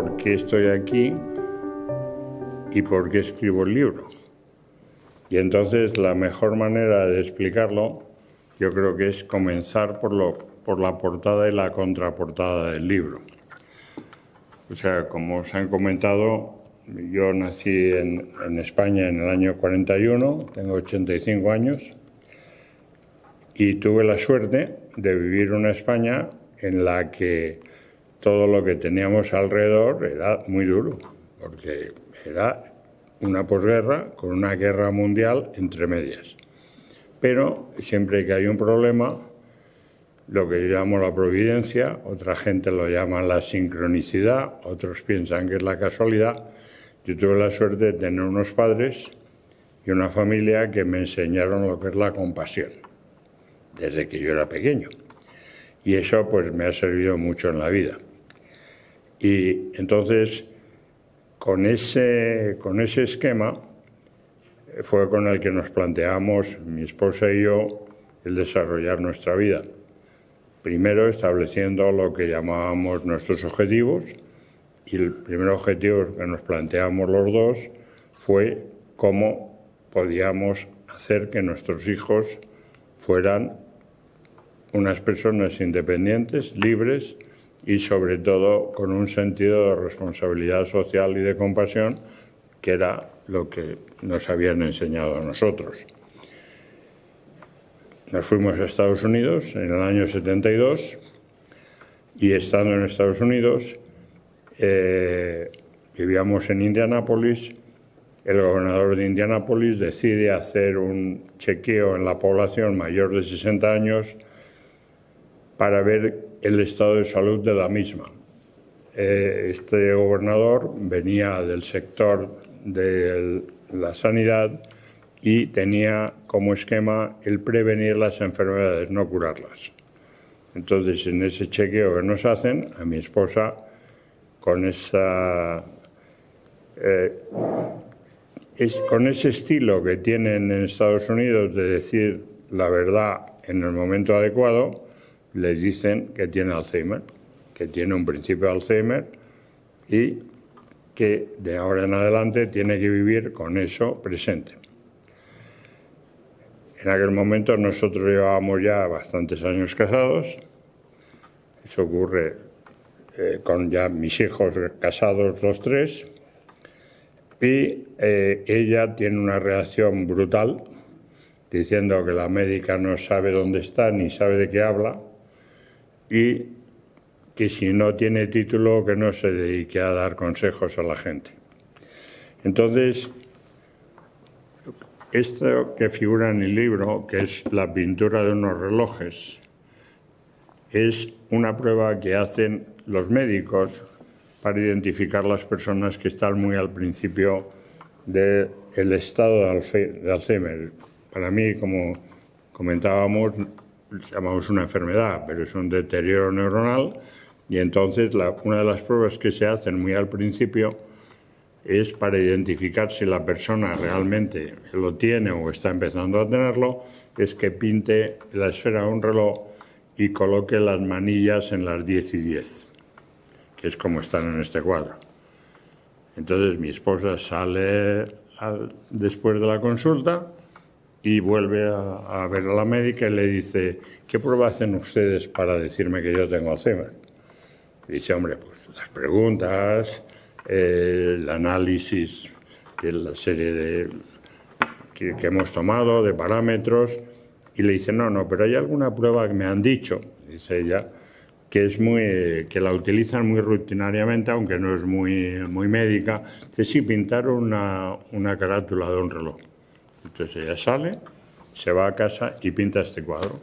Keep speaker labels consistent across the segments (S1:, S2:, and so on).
S1: por qué estoy aquí y por qué escribo el libro. Y entonces la mejor manera de explicarlo, yo creo que es comenzar por la portada y la contraportada del libro. O sea, como os han comentado, yo nací en España en el año 41, tengo 85 años, y tuve la suerte de vivir en una España en la que todo lo que teníamos alrededor era muy duro, porque era una posguerra con una guerra mundial entre medias. Pero siempre que hay un problema, lo que yo llamo la providencia, otra gente lo llama la sincronicidad, otros piensan que es la casualidad. Yo tuve la suerte de tener unos padres y una familia que me enseñaron lo que es la compasión, desde que yo era pequeño. Y eso pues me ha servido mucho en la vida. Y entonces, con ese esquema fue con el que nos planteamos, mi esposa y yo, el desarrollar nuestra vida. Primero estableciendo lo que llamábamos nuestros objetivos, y el primer objetivo que nos planteamos los dos fue cómo podíamos hacer que nuestros hijos fueran unas personas independientes, libres y sobre todo con un sentido de responsabilidad social y de compasión, que era lo que nos habían enseñado a nosotros. Nos fuimos a Estados Unidos en el año 72 y estando en Estados Unidos vivíamos en Indianápolis. El gobernador de Indianápolis decide hacer un chequeo en la población mayor de 60 años para ver el estado de salud de la misma. Este gobernador venía del sector de la sanidad y tenía como esquema el prevenir las enfermedades, no curarlas. Entonces, en ese chequeo que nos hacen, a mi esposa, con ese estilo que tienen en Estados Unidos de decir la verdad en el momento adecuado, les dicen que tiene Alzheimer, que tiene un principio de Alzheimer y que de ahora en adelante tiene que vivir con eso presente. En aquel momento nosotros llevábamos ya bastantes años casados. Eso ocurre con ya mis hijos casados los tres. Y ella tiene una reacción brutal, diciendo que la médica no sabe dónde está ni sabe de qué habla y que si no tiene título que no se dedique a dar consejos a la gente. Entonces, esto que figura en el libro, que es la pintura de unos relojes, es una prueba que hacen los médicos para identificar las personas que están muy al principio del estado de Alzheimer. Para mí, como comentábamos, llamamos una enfermedad, pero es un deterioro neuronal, y entonces una de las pruebas que se hacen muy al principio es para identificar si la persona realmente lo tiene o está empezando a tenerlo, es que pinte la esfera de un reloj y coloque las manillas en las 10 y 10, que es como están en este cuadro. Entonces mi esposa sale después de la consulta y vuelve a ver a la médica y le dice: ¿qué prueba hacen ustedes para decirme que yo tengo Alzheimer? Y dice: hombre, pues las preguntas, el análisis de la serie que hemos tomado, de parámetros. Y le dice: no, pero hay alguna prueba que me han dicho, dice ella, que la utilizan muy rutinariamente, aunque no es muy médica. Dice: sí, pintar una carátula de un reloj. Entonces ella sale, se va a casa y pinta este cuadro.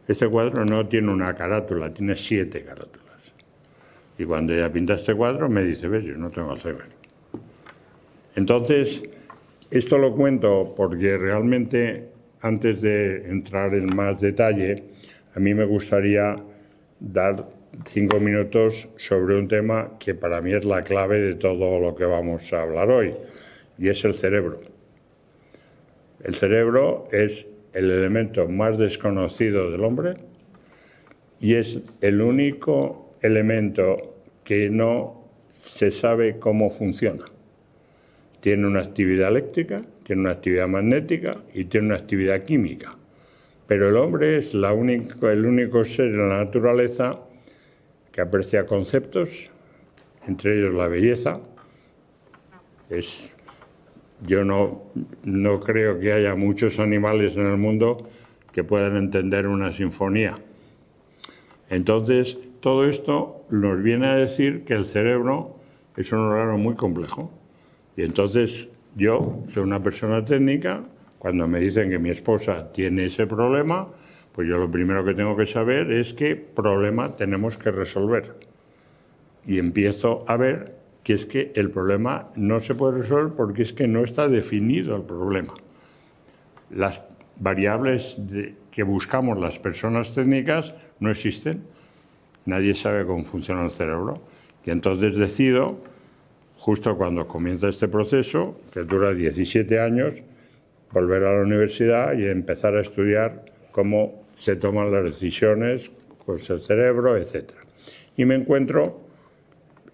S1: Este cuadro no tiene una carátula, tiene 7 carátulas. Y cuando ella pinta este cuadro me dice: ves, yo no tengo Alzheimer. Entonces, esto lo cuento porque realmente, antes de entrar en más detalle, a mí me gustaría dar 5 minutos sobre un tema que para mí es la clave de todo lo que vamos a hablar hoy, y es el cerebro. El cerebro es el elemento más desconocido del hombre y es el único elemento que no se sabe cómo funciona. Tiene una actividad eléctrica, tiene una actividad magnética y tiene una actividad química. Pero el hombre es el único ser en la naturaleza que aprecia conceptos, entre ellos la belleza. Yo no creo que haya muchos animales en el mundo que puedan entender una sinfonía. Entonces, todo esto nos viene a decir que el cerebro es un órgano muy complejo. Y entonces, yo soy una persona técnica. Cuando me dicen que mi esposa tiene ese problema, pues yo lo primero que tengo que saber es qué problema tenemos que resolver. Y empiezo a ver que es que el problema no se puede resolver porque es que no está definido el problema. Las variables que buscamos las personas técnicas no existen. Nadie sabe cómo funciona el cerebro. Y entonces decido, justo cuando comienza este proceso, que dura 17 años, volver a la universidad y empezar a estudiar cómo se toman las decisiones con el cerebro, etc. Y me encuentro,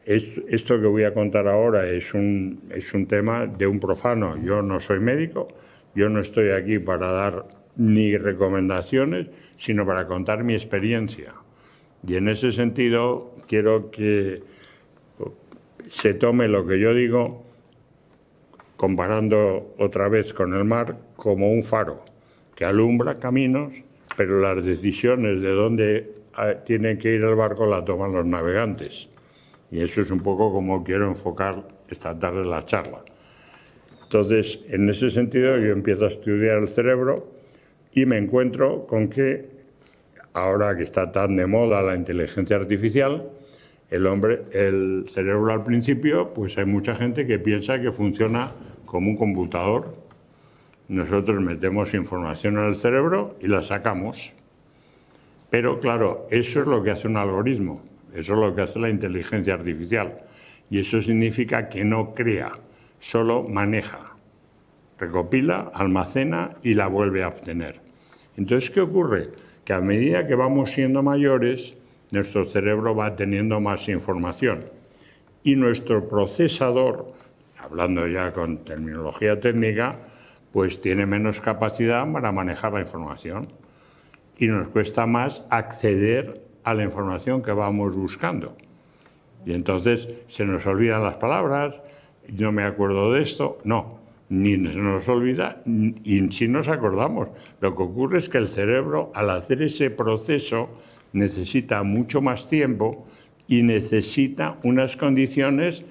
S1: esto que voy a contar ahora es un tema de un profano. Yo no soy médico, yo no estoy aquí para dar ni recomendaciones, sino para contar mi experiencia. Y en ese sentido quiero que se tome lo que yo digo, comparando otra vez con el mar, como un faro que alumbra caminos, pero las decisiones de dónde tiene que ir el barco la toman los navegantes. Y eso es un poco como quiero enfocar esta tarde la charla. Entonces, en ese sentido, yo empiezo a estudiar el cerebro y me encuentro con que, ahora que está tan de moda la inteligencia artificial, el cerebro al principio, pues hay mucha gente que piensa que funciona como un computador. Nosotros metemos información en el cerebro y la sacamos. Pero claro, eso es lo que hace un algoritmo, eso es lo que hace la inteligencia artificial. Y eso significa que no crea, solo maneja, recopila, almacena y la vuelve a obtener. Entonces, ¿qué ocurre? Que a medida que vamos siendo mayores, nuestro cerebro va teniendo más información y nuestro procesador, hablando ya con terminología técnica, pues tiene menos capacidad para manejar la información y nos cuesta más acceder a la información que vamos buscando. Y entonces se nos olvidan las palabras, no me acuerdo de esto, no, ni se nos olvida y si nos acordamos. Lo que ocurre es que el cerebro, al hacer ese proceso, necesita mucho más tiempo y necesita unas condiciones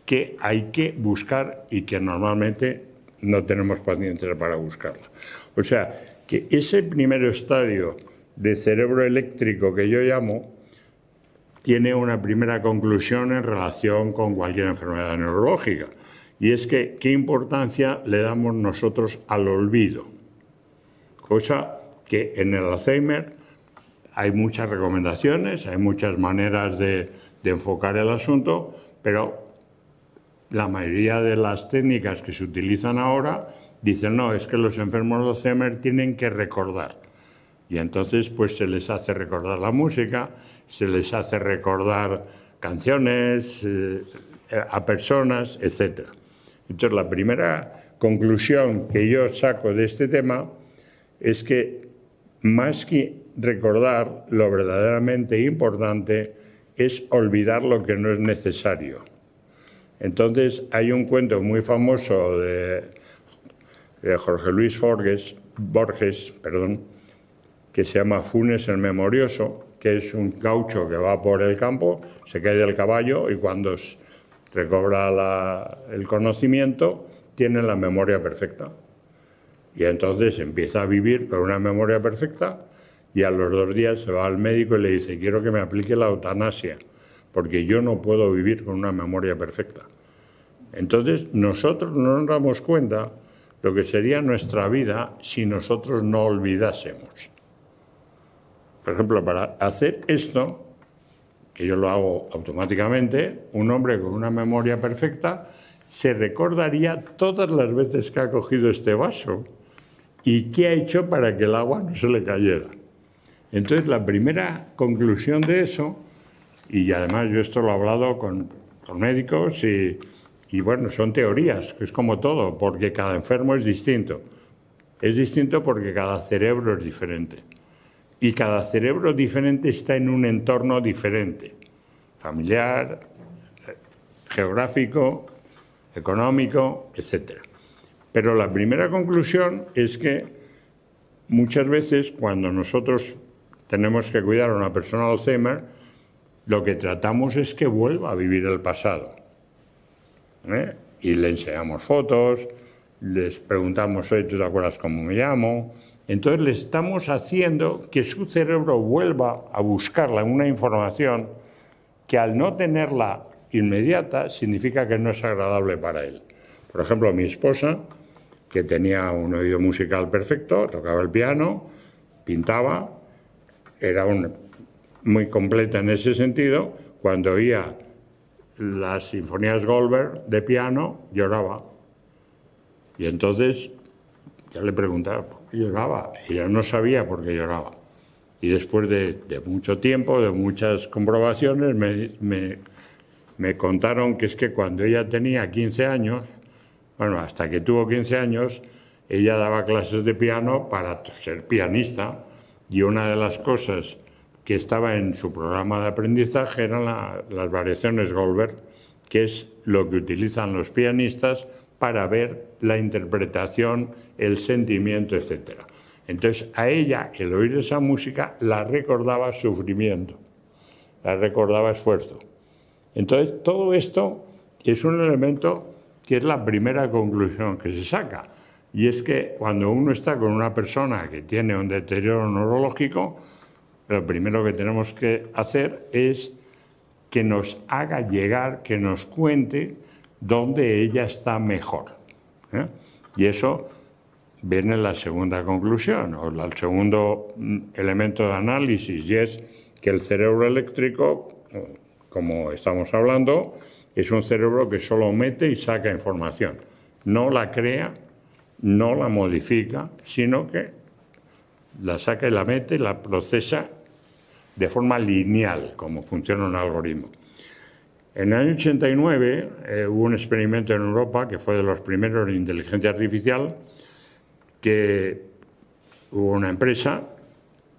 S1: que hay que buscar y que normalmente no tenemos paciencia para buscarla. O sea, que ese primer estadio de cerebro eléctrico que yo llamo tiene una primera conclusión en relación con cualquier enfermedad neurológica, y es que qué importancia le damos nosotros al olvido, cosa que en el Alzheimer hay muchas recomendaciones, hay muchas maneras de enfocar el asunto, pero la mayoría de las técnicas que se utilizan ahora dicen no, es que los enfermos de Alzheimer tienen que recordar. Y entonces pues se les hace recordar la música, se les hace recordar canciones, a personas, etc. Entonces la primera conclusión que yo saco de este tema es que más que recordar, lo verdaderamente importante es olvidar lo que no es necesario. Entonces hay un cuento muy famoso de Jorge Luis Borges, que se llama Funes el Memorioso, que es un gaucho que va por el campo, se cae del caballo y cuando recobra el conocimiento tiene la memoria perfecta. Y entonces empieza a vivir con una memoria perfecta y a los 2 días se va al médico y le dice, quiero que me aplique la eutanasia, porque yo no puedo vivir con una memoria perfecta. Entonces nosotros no nos damos cuenta lo que sería nuestra vida si nosotros no olvidásemos. Por ejemplo, para hacer esto, que yo lo hago automáticamente, un hombre con una memoria perfecta se recordaría todas las veces que ha cogido este vaso y qué ha hecho para que el agua no se le cayera. Entonces, la primera conclusión de eso, y además yo esto lo he hablado con médicos y bueno, son teorías, que es como todo, porque cada enfermo es distinto. Es distinto porque cada cerebro es diferente. Y cada cerebro diferente está en un entorno diferente, familiar, geográfico, económico, etc. Pero la primera conclusión es que muchas veces cuando nosotros tenemos que cuidar a una persona de Alzheimer, lo que tratamos es que vuelva a vivir el pasado. Y le enseñamos fotos, les preguntamos, oye, ¿tú te acuerdas cómo me llamo? Entonces le estamos haciendo que su cerebro vuelva a buscar una información que al no tenerla inmediata significa que no es agradable para él. Por ejemplo, mi esposa, que tenía un oído musical perfecto, tocaba el piano, pintaba, era muy completa en ese sentido, cuando oía las sinfonías Goldberg de piano, lloraba. Y entonces ya le preguntaba por qué lloraba. Ella no sabía por qué lloraba. Y después de mucho tiempo, de muchas comprobaciones, me contaron que es que cuando ella tenía 15 años, bueno, hasta que tuvo 15 años, ella daba clases de piano para ser pianista. Y una de las cosas que estaba en su programa de aprendizaje eran las variaciones Goldberg, que es lo que utilizan los pianistas para ver la interpretación, el sentimiento, etc. Entonces, a ella, el oír esa música, la recordaba sufrimiento, la recordaba esfuerzo. Entonces, todo esto es un elemento que es la primera conclusión que se saca. Y es que cuando uno está con una persona que tiene un deterioro neurológico, lo primero que tenemos que hacer es que nos haga llegar, que nos cuente dónde ella está mejor. Y eso viene la segunda conclusión, o el segundo elemento de análisis, y es que el cerebro eléctrico, como estamos hablando, es un cerebro que solo mete y saca información. No la crea, no la modifica, sino que la saca y la mete y la procesa de forma lineal, como funciona un algoritmo. En el año 89 hubo un experimento en Europa que fue de los primeros en inteligencia artificial, que hubo una empresa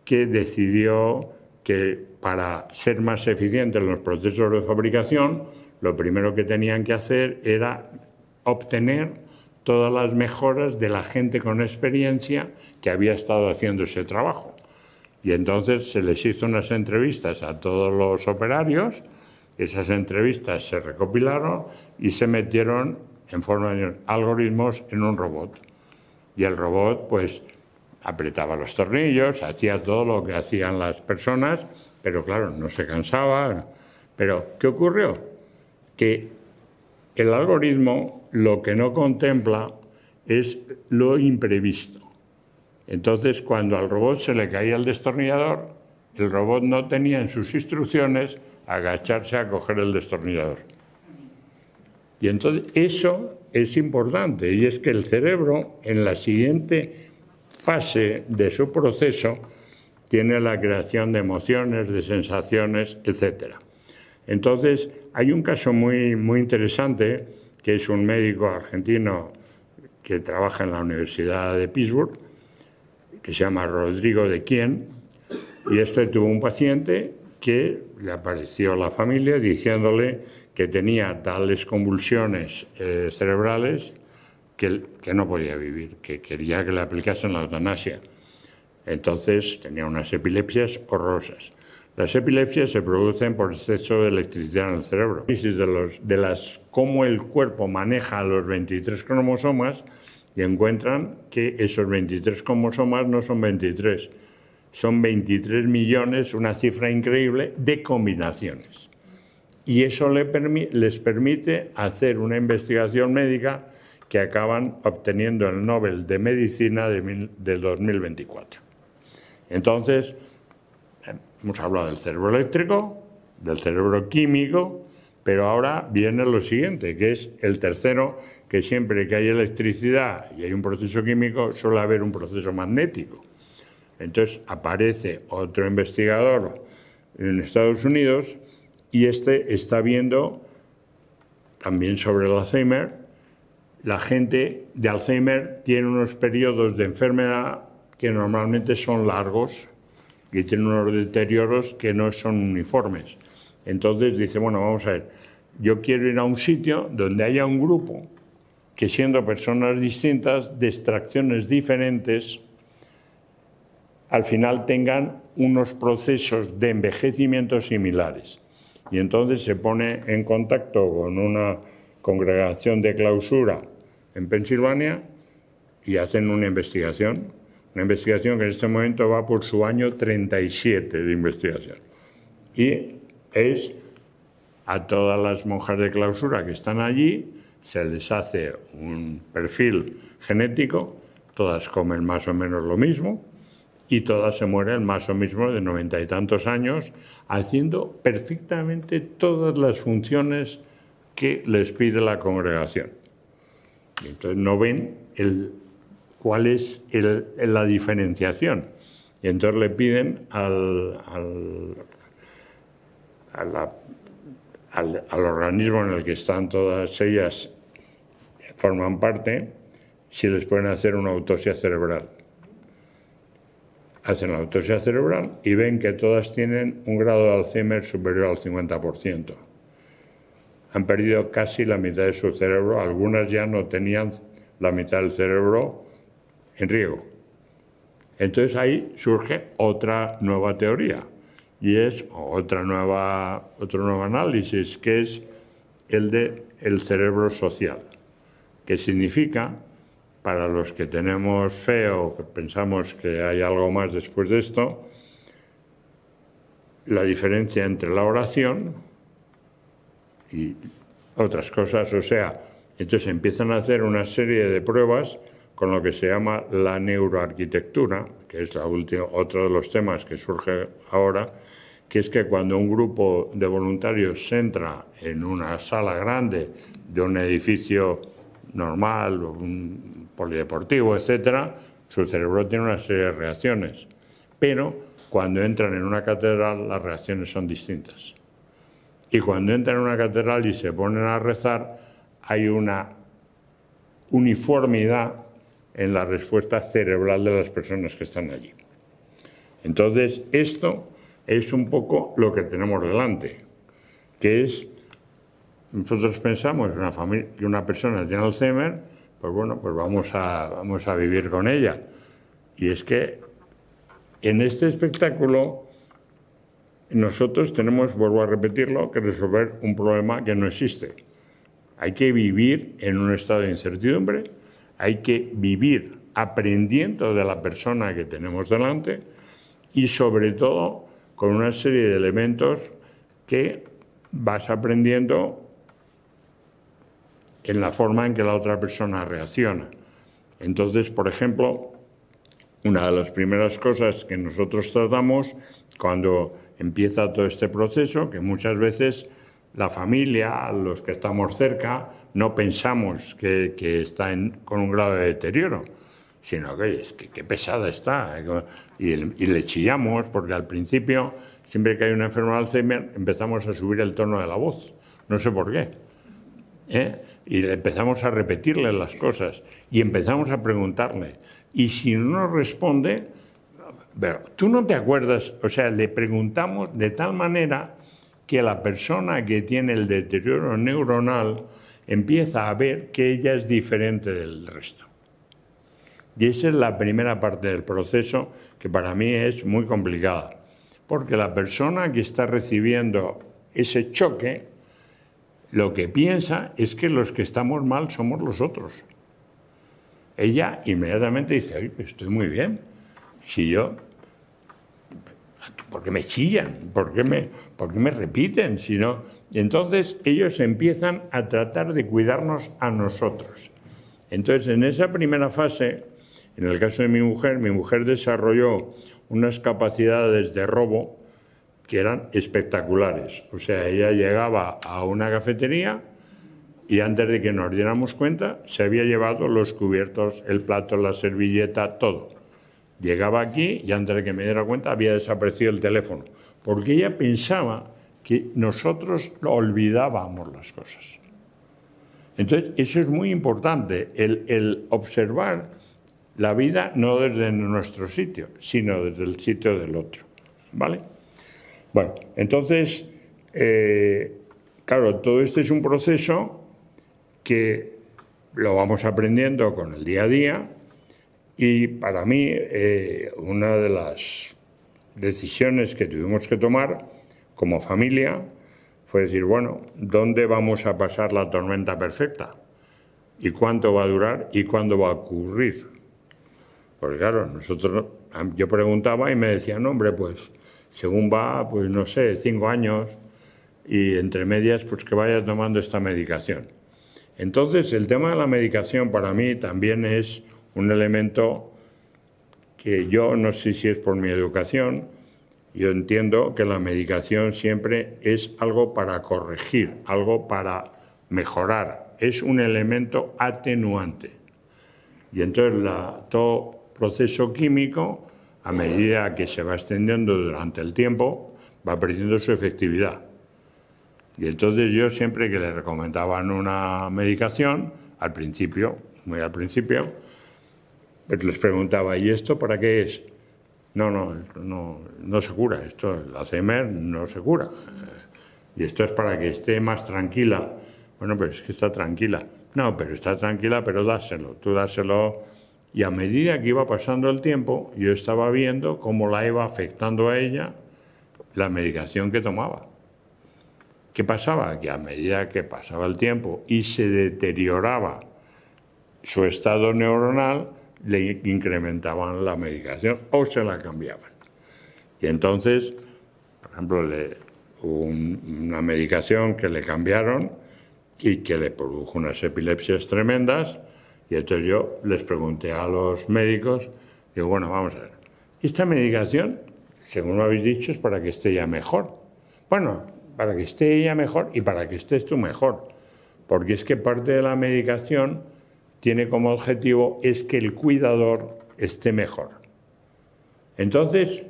S1: que decidió que para ser más eficientes en los procesos de fabricación, lo primero que tenían que hacer era obtener todas las mejoras de la gente con experiencia que había estado haciendo ese trabajo. Y entonces se les hizo unas entrevistas a todos los operarios. Esas entrevistas se recopilaron y se metieron en forma de algoritmos en un robot. Y el robot, pues, apretaba los tornillos, hacía todo lo que hacían las personas, pero claro, no se cansaba. Pero, ¿qué ocurrió? Que el algoritmo lo que no contempla es lo imprevisto. Entonces, cuando al robot se le caía el destornillador, el robot no tenía en sus instrucciones agacharse a coger el destornillador. Y entonces eso es importante, y es que el cerebro, en la siguiente fase de su proceso, tiene la creación de emociones, de sensaciones, etc. Entonces, hay un caso muy, muy interesante, que es un médico argentino que trabaja en la Universidad de Pittsburgh, que se llama Rodrigo de Quien, y este tuvo un paciente que le apareció a la familia diciéndole que tenía tales convulsiones cerebrales que no podía vivir, que quería que le aplicasen la eutanasia. Entonces tenía unas epilepsias horrorosas. Las epilepsias se producen por exceso de electricidad en el cerebro. De cómo el cuerpo maneja los 23 cromosomas, y encuentran que esos 23 cromosomas no son 23, son 23 millones, una cifra increíble, de combinaciones. Y eso les permite hacer una investigación médica que acaban obteniendo el Nobel de Medicina del 2024. Entonces, hemos hablado del cerebro eléctrico, del cerebro químico, pero ahora viene lo siguiente, que es el tercero, que siempre que hay electricidad y hay un proceso químico, suele haber un proceso magnético. Entonces aparece otro investigador en Estados Unidos y está viendo también sobre el Alzheimer. La gente de Alzheimer tiene unos periodos de enfermedad que normalmente son largos y tienen unos deterioros que no son uniformes. Entonces dice, bueno, vamos a ver, yo quiero ir a un sitio donde haya un grupo que, siendo personas distintas, de extracciones diferentes, al final tengan unos procesos de envejecimiento similares. Y entonces se pone en contacto con una congregación de clausura en Pensilvania y hacen una investigación que en este momento va por su año 37 de investigación. Y es a todas las monjas de clausura que están allí, se les hace un perfil genético, todas comen más o menos lo mismo y todas se mueren más o menos de 90 y tantos años, haciendo perfectamente todas las funciones que les pide la congregación. Y entonces no ven cuál es la diferenciación. Y entonces le piden al organismo en el que están todas ellas, forman parte, si les pueden hacer una autopsia cerebral. Hacen la autopsia cerebral y ven que todas tienen un grado de Alzheimer superior al 50%. Han perdido casi la mitad de su cerebro, algunas ya no tenían la mitad del cerebro en riego. Entonces ahí surge otra nueva teoría y es otro nuevo análisis, que es el del cerebro social, que significa, para los que tenemos fe o que pensamos que hay algo más después de esto, la diferencia entre la oración y otras cosas. O sea, entonces empiezan a hacer una serie de pruebas con lo que se llama la neuroarquitectura, que es otro de los temas que surge ahora, que es que cuando un grupo de voluntarios se entra en una sala grande de un edificio normal, un polideportivo, etcétera, su cerebro tiene una serie de reacciones. Pero cuando entran en una catedral, las reacciones son distintas. Y cuando entran en una catedral y se ponen a rezar, hay una uniformidad en la respuesta cerebral de las personas que están allí. Entonces, esto es un poco lo que tenemos delante, que es, nosotros pensamos que una persona tiene Alzheimer, pues bueno, pues vamos a vivir con ella. Y es que en este espectáculo nosotros tenemos, vuelvo a repetirlo, que resolver un problema que no existe. Hay que vivir en un estado de incertidumbre, hay que vivir aprendiendo de la persona que tenemos delante y sobre todo con una serie de elementos que vas aprendiendo en la forma en que la otra persona reacciona. Entonces, por ejemplo, una de las primeras cosas que nosotros tratamos cuando empieza todo este proceso, que muchas veces la familia, los que estamos cerca, no pensamos que está con un grado de deterioro, sino que es que qué pesada está. Y le chillamos, porque al principio, siempre que hay una enfermedad de Alzheimer, empezamos a subir el tono de la voz. No sé por qué. Y empezamos a repetirle las cosas y empezamos a preguntarle. Y si no nos responde, pero tú no te acuerdas, o sea, le preguntamos de tal manera que la persona que tiene el deterioro neuronal empieza a ver que ella es diferente del resto. Y esa es la primera parte del proceso, que para mí es muy complicada, porque la persona que está recibiendo ese choque, lo que piensa es que los que estamos mal somos los otros. Ella inmediatamente dice, oye, estoy muy bien. Si yo, ¿por qué me chillan? ¿Por qué me repiten? Si no? Entonces ellos empiezan a tratar de cuidarnos a nosotros. Entonces, en esa primera fase, en el caso de mi mujer desarrolló unas capacidades de robo que eran espectaculares. O sea, ella llegaba a una cafetería y antes de que nos diéramos cuenta, se había llevado los cubiertos, el plato, la servilleta, todo. Llegaba aquí y antes de que me diera cuenta había desaparecido el teléfono, porque ella pensaba que nosotros olvidábamos las cosas. Entonces, eso es muy importante, el observar la vida no desde nuestro sitio, sino desde el sitio del otro, ¿vale? Bueno, entonces, claro, todo esto es un proceso que lo vamos aprendiendo con el día a día y para mí una de las decisiones que tuvimos que tomar como familia fue decir, bueno, ¿dónde vamos a pasar la tormenta perfecta? ¿Y cuánto va a durar? ¿Y cuándo va a ocurrir? Porque claro, yo preguntaba y me decían, no, hombre, pues según va, pues no sé, 5 años y entre medias, pues que vaya tomando esta medicación. Entonces, el tema de la medicación para mí también es un elemento que yo no sé si es por mi educación, yo entiendo que la medicación siempre es algo para corregir, algo para mejorar, es un elemento atenuante. Y entonces todo proceso químico, a medida que se va extendiendo durante el tiempo, va perdiendo su efectividad. Y entonces yo siempre que le recomendaban una medicación, al principio, muy al principio, pues les preguntaba, ¿y esto para qué es? No se cura, esto, el Alzheimer no se cura. Y esto es para que esté más tranquila. Bueno, pero es que está tranquila. No, pero está tranquila, pero dáselo, tú dáselo. Y a medida que iba pasando el tiempo, yo estaba viendo cómo la iba afectando a ella la medicación que tomaba. ¿Qué pasaba? Que a medida que pasaba el tiempo y se deterioraba su estado neuronal, le incrementaban la medicación o se la cambiaban. Y entonces, por ejemplo, hubo una medicación que le cambiaron y que le produjo unas epilepsias tremendas. Y entonces yo les pregunté a los médicos, digo, bueno, vamos a ver, esta medicación, según me habéis dicho, es para que esté ella mejor. Bueno, para que esté ella mejor y para que estés tú mejor. Porque es que parte de la medicación tiene como objetivo es que el cuidador esté mejor. Entonces,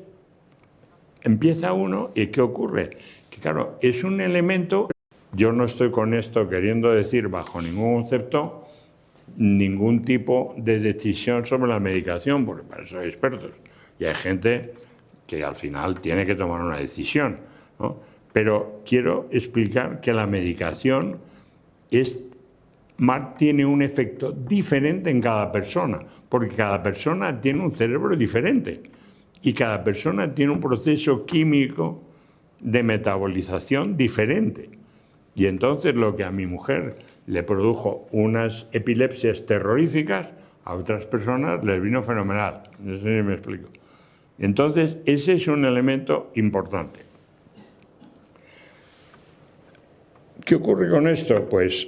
S1: empieza uno y ¿qué ocurre? Que claro, es un elemento, yo no estoy con esto queriendo decir bajo ningún concepto, ningún tipo de decisión sobre la medicación, porque para eso hay expertos. Y hay gente que al final tiene que tomar una decisión, ¿no? Pero quiero explicar que la medicación tiene un efecto diferente en cada persona, porque cada persona tiene un cerebro diferente y cada persona tiene un proceso químico de metabolización diferente. Y entonces lo que a mi mujer le produjo unas epilepsias terroríficas, a otras personas les vino fenomenal. No sé si me explico. Entonces, ese es un elemento importante. ¿Qué ocurre con esto? Pues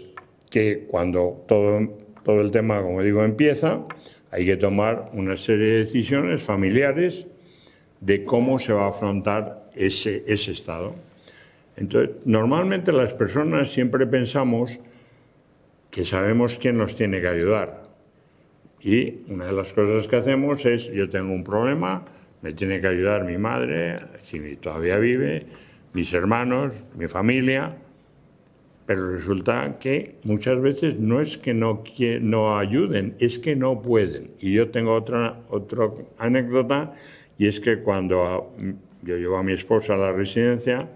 S1: que cuando todo el tema, como digo, empieza, hay que tomar una serie de decisiones familiares de cómo se va a afrontar ese estado. Entonces, normalmente las personas siempre pensamos que sabemos quién nos tiene que ayudar. Y una de las cosas que hacemos es, yo tengo un problema, me tiene que ayudar mi madre, si todavía vive, mis hermanos, mi familia. Pero resulta que muchas veces no es que no ayuden, es que no pueden. Y yo tengo otra anécdota, y es que cuando yo llevo a mi esposa a la residencia,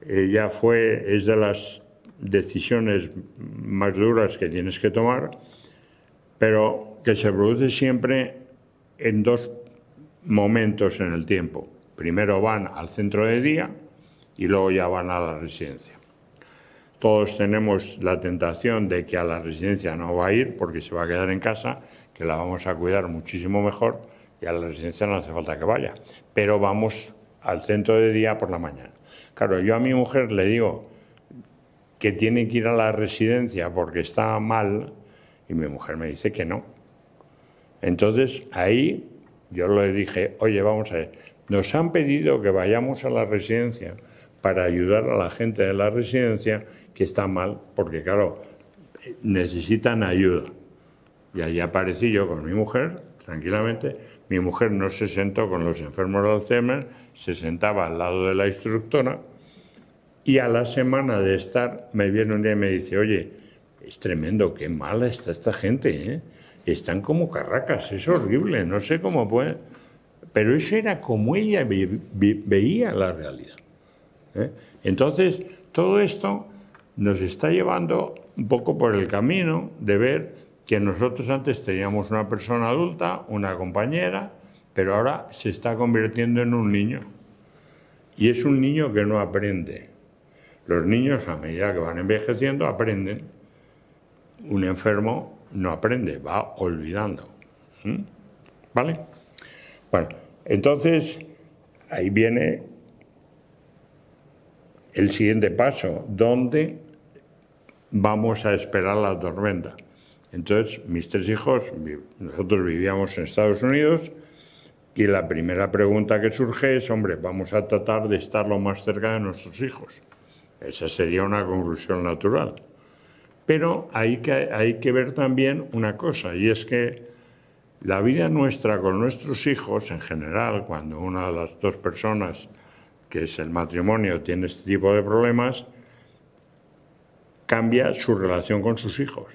S1: ella es de las decisiones más duras que tienes que tomar, pero que se produce siempre en 2 momentos en el tiempo. Primero van al centro de día y luego ya van a la residencia. Todos tenemos la tentación de que a la residencia no va a ir porque se va a quedar en casa, que la vamos a cuidar muchísimo mejor y a la residencia no hace falta que vaya. Pero vamos al centro de día por la mañana. Claro, yo a mi mujer le digo que tiene que ir a la residencia porque está mal y mi mujer me dice que no. Entonces ahí yo le dije, oye, vamos a ver, nos han pedido que vayamos a la residencia para ayudar a la gente de la residencia que está mal, porque claro, necesitan ayuda. Y ahí aparecí yo con mi mujer, tranquilamente. Mi mujer no se sentó con los enfermos de Alzheimer, se sentaba al lado de la instructora Y a la semana de estar, me viene un día y me dice, oye, es tremendo, qué mala está esta gente, ¿eh? Están como carracas, es horrible, no sé cómo puede... Pero eso era como ella veía la realidad, ¿eh? Entonces, todo esto nos está llevando un poco por el camino de ver que nosotros antes teníamos una persona adulta, una compañera, pero ahora se está convirtiendo en un niño. Y es un niño que no aprende. Los niños, a medida que van envejeciendo, aprenden. Un enfermo no aprende, va olvidando. ¿Vale? Bueno, entonces ahí viene el siguiente paso, ¿dónde vamos a esperar la tormenta? Entonces, mis 3 hijos, nosotros vivíamos en Estados Unidos y la primera pregunta que surge es, hombre, vamos a tratar de estar lo más cerca de nuestros hijos. Esa sería una conclusión natural. Pero hay que ver también una cosa, y es que la vida nuestra con nuestros hijos, en general, cuando una de las 2 personas, que es el matrimonio, tiene este tipo de problemas, cambia su relación con sus hijos.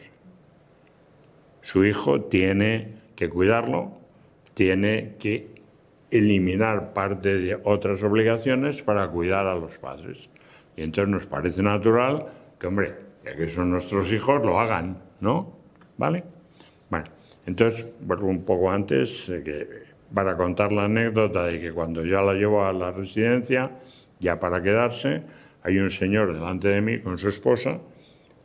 S1: Su hijo tiene que cuidarlo, tiene que eliminar parte de otras obligaciones para cuidar a los padres. Y entonces nos parece natural que, hombre, ya que son nuestros hijos, lo hagan, ¿no? ¿Vale? Bueno, entonces, vuelvo un poco antes, para contar la anécdota de que cuando yo la llevo a la residencia, ya para quedarse, hay un señor delante de mí con su esposa,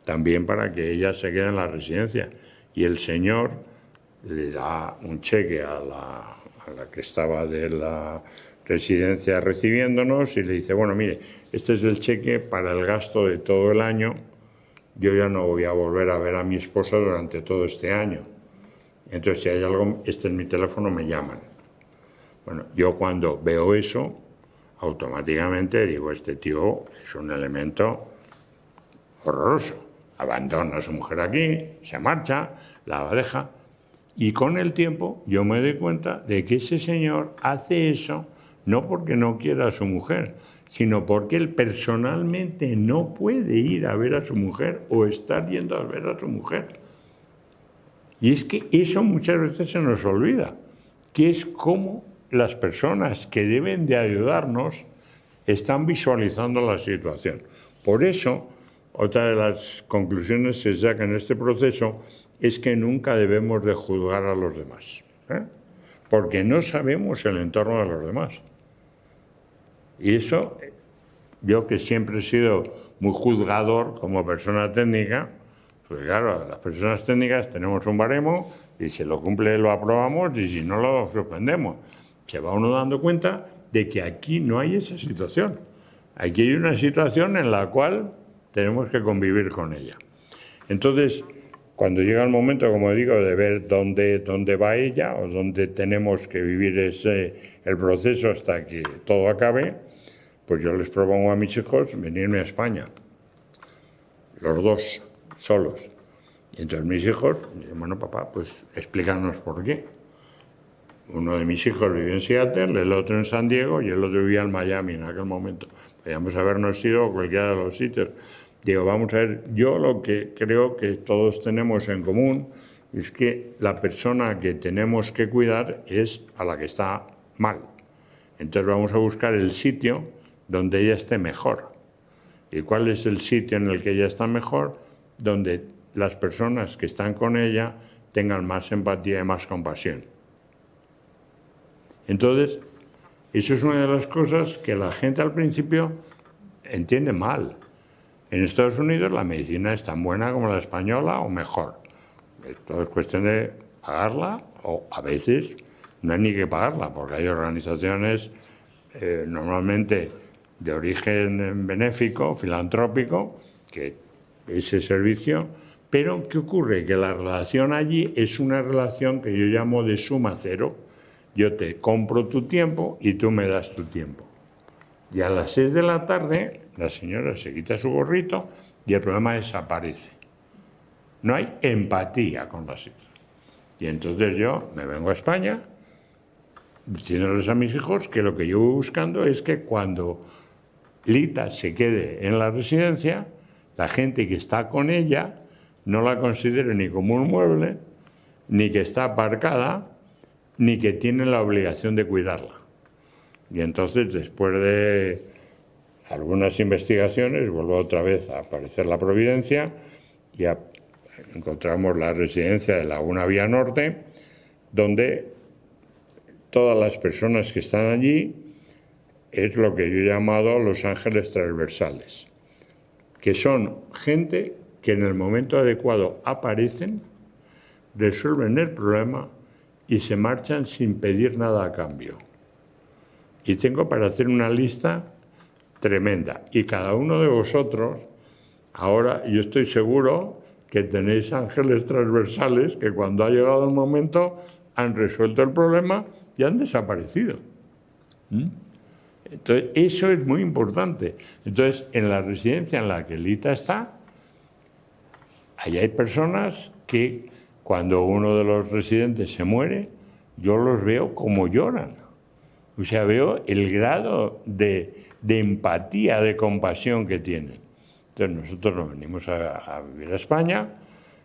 S1: también para que ella se quede en la residencia. Y el señor le da un cheque a la que estaba de la residencia recibiéndonos y le dice, bueno, mire, este es el cheque para el gasto de todo el año. Yo ya no voy a volver a ver a mi esposa durante todo este año. Entonces, si hay algo, este es mi teléfono, me llaman. Bueno, yo cuando veo eso, automáticamente digo, este tío es un elemento horroroso. Abandona a su mujer aquí, se marcha, la deja. Y con el tiempo yo me doy cuenta de que ese señor hace eso no porque no quiera a su mujer, sino porque él personalmente no puede ir a ver a su mujer o estar yendo a ver a su mujer. Y es que eso muchas veces se nos olvida, que es como las personas que deben de ayudarnos están visualizando la situación. Por eso, otra de las conclusiones que se saca en este proceso es que nunca debemos de juzgar a los demás, ¿eh? Porque no sabemos el entorno de los demás. Y eso, yo que siempre he sido muy juzgador como persona técnica, pues claro, las personas técnicas tenemos un baremo y si lo cumple lo aprobamos y si no lo suspendemos. Se va uno dando cuenta de que aquí no hay esa situación. Aquí hay una situación en la cual tenemos que convivir con ella. Entonces, cuando llega el momento, como digo, de ver dónde va ella o dónde tenemos que vivir el proceso hasta que todo acabe, pues yo les propongo a mis hijos venirme a España, los 2 solos. Y entonces mis hijos dicen, bueno, papá, pues explícanos por qué. Uno de mis hijos vivía en Seattle, el otro en San Diego y el otro vivía en Miami en aquel momento. Podríamos habernos ido a cualquiera de los sitios. Digo, vamos a ver, yo lo que creo que todos tenemos en común es que la persona que tenemos que cuidar es a la que está mal. Entonces vamos a buscar el sitio donde ella esté mejor. ¿Y cuál es el sitio en el que ella está mejor? Donde las personas que están con ella tengan más empatía y más compasión. Entonces, eso es una de las cosas que la gente al principio entiende mal. En Estados Unidos la medicina es tan buena como la española o mejor. Esto es cuestión de pagarla o a veces no hay ni que pagarla porque hay organizaciones normalmente de origen benéfico, filantrópico, que ese servicio, pero ¿qué ocurre? Que la relación allí es una relación que yo llamo de suma cero. Yo te compro tu tiempo y tú me das tu tiempo. Y a las 6 de la tarde la señora se quita su gorrito y el problema desaparece. No hay empatía con la situación. Y entonces yo me vengo a España diciéndoles a mis hijos que lo que yo voy buscando es que cuando Lita se quede en la residencia, la gente que está con ella no la considere ni como un mueble, ni que está aparcada, ni que tiene la obligación de cuidarla. Y entonces, después de algunas investigaciones, vuelve otra vez a aparecer la providencia y encontramos la residencia de Laguna Vía Norte, donde todas las personas que están allí es lo que yo he llamado los ángeles transversales, que son gente que en el momento adecuado aparecen, resuelven el problema y se marchan sin pedir nada a cambio. Y tengo para hacer una lista tremenda. Y cada uno de vosotros, ahora yo estoy seguro que tenéis ángeles transversales que cuando ha llegado el momento han resuelto el problema y han desaparecido. Entonces, eso es muy importante. Entonces, en la residencia en la que Lita está, ahí hay personas que cuando uno de los residentes se muere, yo los veo como lloran. O sea, veo el grado de empatía, de compasión que tienen. Entonces, nosotros nos venimos a vivir a España,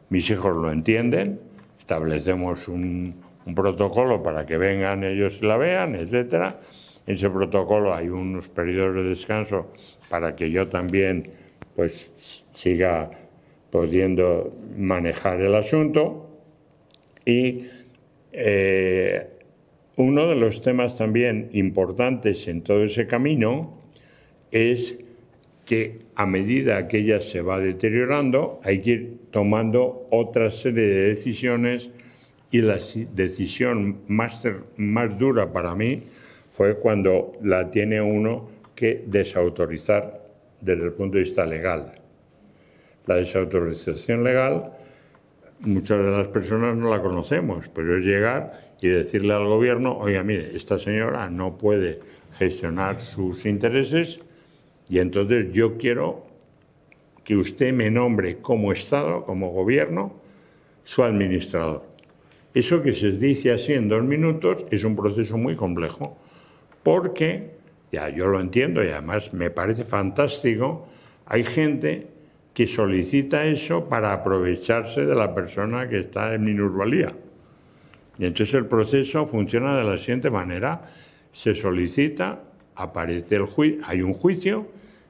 S1: mis hijos lo entienden, establecemos un protocolo para que vengan ellos y la vean, etcétera. En ese protocolo hay unos periodos de descanso para que yo también pues siga pudiendo manejar el asunto. Y uno de los temas también importantes en todo ese camino es que a medida que ella se va deteriorando hay que ir tomando otra serie de decisiones, y la decisión más dura para mí fue cuando la tiene uno que desautorizar desde el punto de vista legal. La desautorización legal, muchas de las personas no la conocemos, pero es llegar y decirle al gobierno, oiga, mire, esta señora no puede gestionar sus intereses y entonces yo quiero que usted me nombre como Estado, como gobierno, su administrador. Eso que se dice así en 2 minutos es un proceso muy complejo, porque, ya yo lo entiendo y además me parece fantástico, hay gente que solicita eso para aprovecharse de la persona que está en minusvalía. Y entonces el proceso funciona de la siguiente manera: se solicita, aparece el juicio, hay un juicio,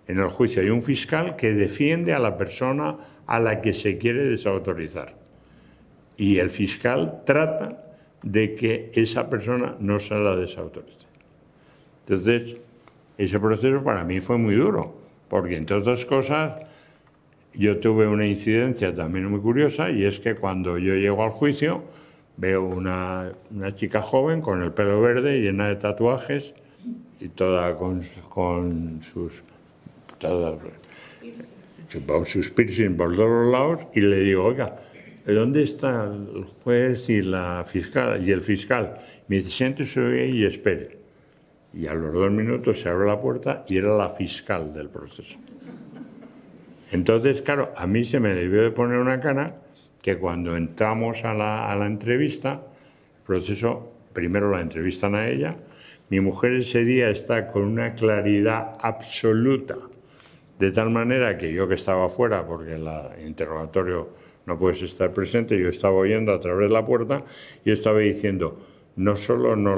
S1: en el juicio hay un fiscal que defiende a la persona a la que se quiere desautorizar. Y el fiscal trata de que esa persona no se la desautorice. Entonces, ese proceso para mí fue muy duro, porque entre otras cosas yo tuve una incidencia también muy curiosa, y es que cuando yo llego al juicio veo una chica joven con el pelo verde, llena de tatuajes y toda con sus piercing por todos los lados, y le digo, oiga, ¿dónde está el juez y la fiscal y el fiscal? Me dice, siéntese y espere. Y a los 2 minutos se abre la puerta y era la fiscal del proceso. Entonces, claro, a mí se me debió de poner una cara que cuando entramos a la entrevista, el proceso, primero la entrevistan a ella, mi mujer ese día está con una claridad absoluta, de tal manera que yo que estaba fuera, porque en el interrogatorio no puedes estar presente, yo estaba oyendo a través de la puerta y estaba diciendo, no solo no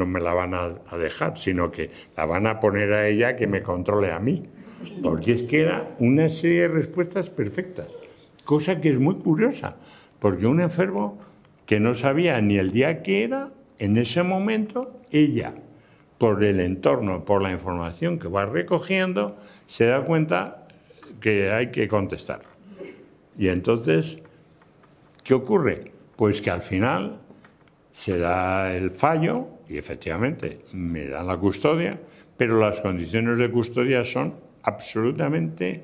S1: me la van a dejar, sino que la van a poner a ella que me controle a mí. Porque es que era una serie de respuestas perfectas, cosa que es muy curiosa, porque un enfermo que no sabía ni el día que era, en ese momento, ella, por el entorno, por la información que va recogiendo, se da cuenta que hay que contestar. Y entonces, ¿qué ocurre? Pues que al final se da el fallo y efectivamente me dan la custodia, pero las condiciones de custodia son absolutamente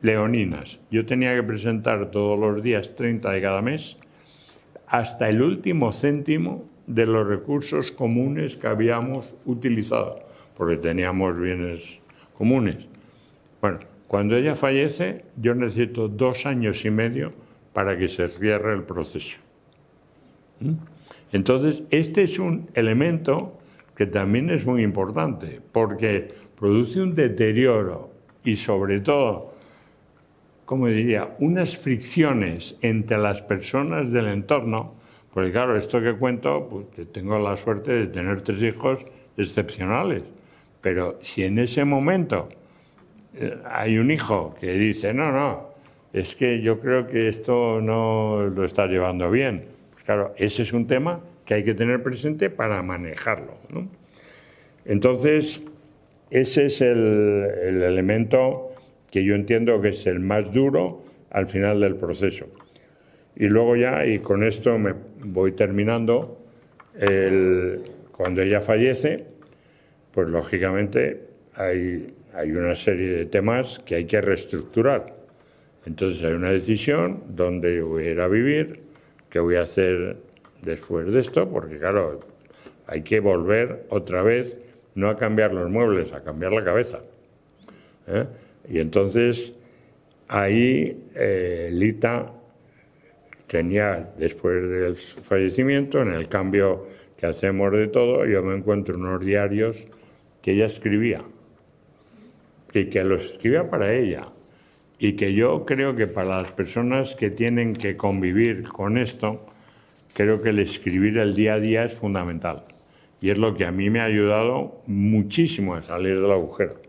S1: leoninas. Yo tenía que presentar todos los días 30 de cada mes hasta el último céntimo de los recursos comunes que habíamos utilizado, porque teníamos bienes comunes. Bueno, cuando ella fallece, yo necesito 2 años y medio para que se cierre el proceso. Entonces, este es un elemento que también es muy importante, porque produce un deterioro y sobre todo, como diría, unas fricciones entre las personas del entorno, porque claro, esto que cuento, pues tengo la suerte de tener 3 hijos excepcionales, pero si en ese momento hay un hijo que dice, no, es que yo creo que esto no lo está llevando bien, pues claro, ese es un tema que hay que tener presente para manejarlo, ¿no? Entonces, ese es el elemento que yo entiendo que es el más duro al final del proceso. Y luego ya, y con esto me voy terminando, cuando ella fallece, pues lógicamente hay una serie de temas que hay que reestructurar. Entonces hay una decisión dónde voy a ir a vivir, qué voy a hacer después de esto, porque claro, hay que volver otra vez, no a cambiar los muebles, a cambiar la cabeza. Y entonces ahí Lita tenía, después del fallecimiento, en el cambio que hacemos de todo, yo me encuentro unos diarios que ella escribía y que los escribía para ella y que yo creo que para las personas que tienen que convivir con esto, creo que el escribir el día a día es fundamental y es lo que a mí me ha ayudado muchísimo a salir del agujero,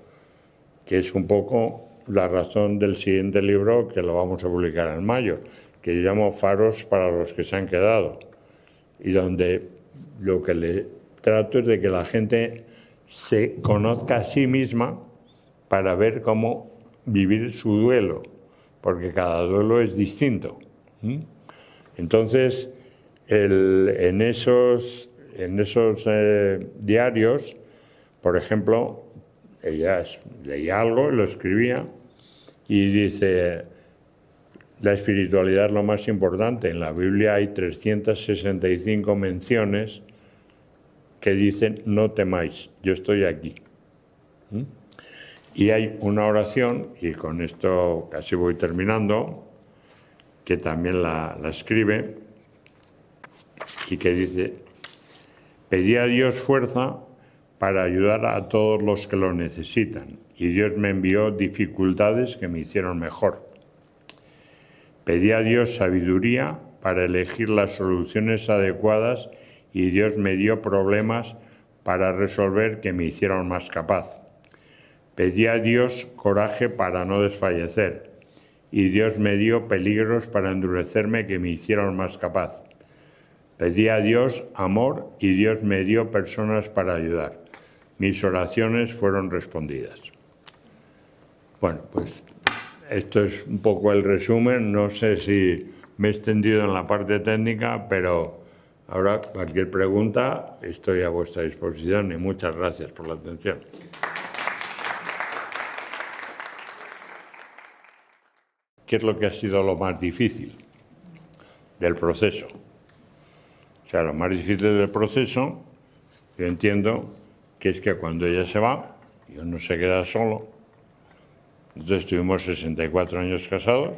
S1: que es un poco la razón del siguiente libro que lo vamos a publicar en mayo, que yo llamo Faros para los que se han quedado, y donde lo que le trato es de que la gente se conozca a sí misma para ver cómo vivir su duelo, porque cada duelo es distinto. Entonces, en esos diarios, por ejemplo, ella leía algo, lo escribía y dice: la espiritualidad es lo más importante. En la Biblia hay 365 menciones que dicen: no temáis, yo estoy aquí. Y hay una oración, y con esto casi voy terminando, que también la escribe, y que dice: pedí a Dios fuerza para ayudar a todos los que lo necesitan, y Dios me envió dificultades que me hicieron mejor. Pedí a Dios sabiduría para elegir las soluciones adecuadas y Dios me dio problemas para resolver que me hicieron más capaz. Pedí a Dios coraje para no desfallecer y Dios me dio peligros para endurecerme que me hicieron más capaz. Pedí a Dios amor y Dios me dio personas para ayudar. Mis oraciones fueron respondidas. Bueno, pues esto es un poco el resumen. No sé si me he extendido en la parte técnica, pero ahora cualquier pregunta estoy a vuestra disposición y muchas gracias por la atención. ¿Qué es lo que ha sido lo más difícil del proceso? O sea, lo más difícil del proceso, yo entiendo que es que cuando ella se va, yo no se queda solo. Entonces estuvimos 64 años casados,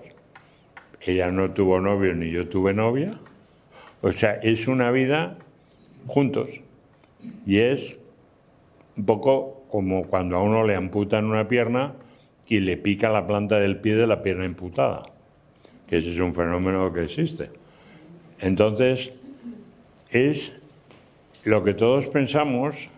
S1: ella no tuvo novio ni yo tuve novia. O sea, es una vida juntos. Y es un poco como cuando a uno le amputan una pierna y le pica la planta del pie de la pierna amputada, que ese es un fenómeno que existe. Entonces, es lo que todos pensamos,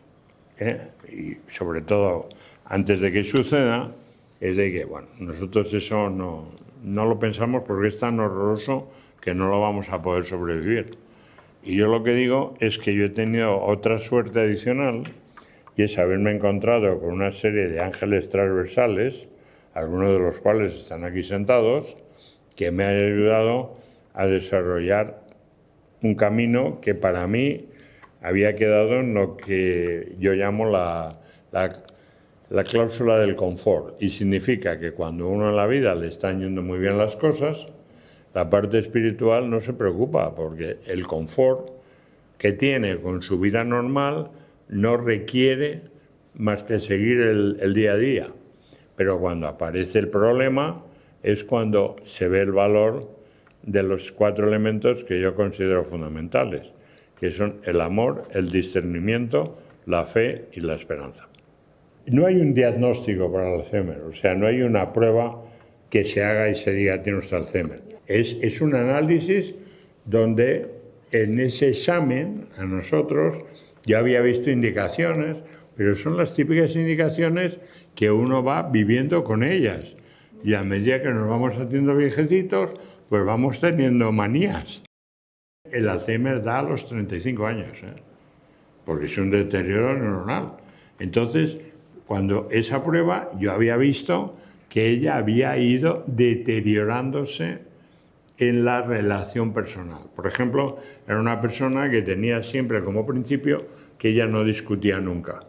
S1: y sobre todo antes de que suceda, es de que, bueno, nosotros eso no lo pensamos porque es tan horroroso que no lo vamos a poder sobrevivir. Y yo lo que digo es que yo he tenido otra suerte adicional, y es haberme encontrado con una serie de ángeles transversales, algunos de los cuales están aquí sentados, que me han ayudado a desarrollar un camino que para mí había quedado en lo que yo llamo la cláusula del confort, y significa que cuando uno en la vida le están yendo muy bien las cosas, la parte espiritual no se preocupa, porque el confort que tiene con su vida normal no requiere más que seguir el día a día. Pero cuando aparece el problema es cuando se ve el valor de los 4 elementos que yo considero fundamentales, que son el amor, el discernimiento, la fe y la esperanza. No hay un diagnóstico para el Alzheimer, o sea, no hay una prueba que se haga y se diga tiene usted Alzheimer. Es un análisis donde en ese examen a nosotros ya había visto indicaciones, pero son las típicas indicaciones que uno va viviendo con ellas. Y a medida que nos vamos haciendo viejecitos, pues vamos teniendo manías. El Alzheimer da a los 35 años, porque es un deterioro neuronal. Entonces, cuando esa prueba, yo había visto que ella había ido deteriorándose en la relación personal. Por ejemplo, era una persona que tenía siempre como principio que ella no discutía nunca.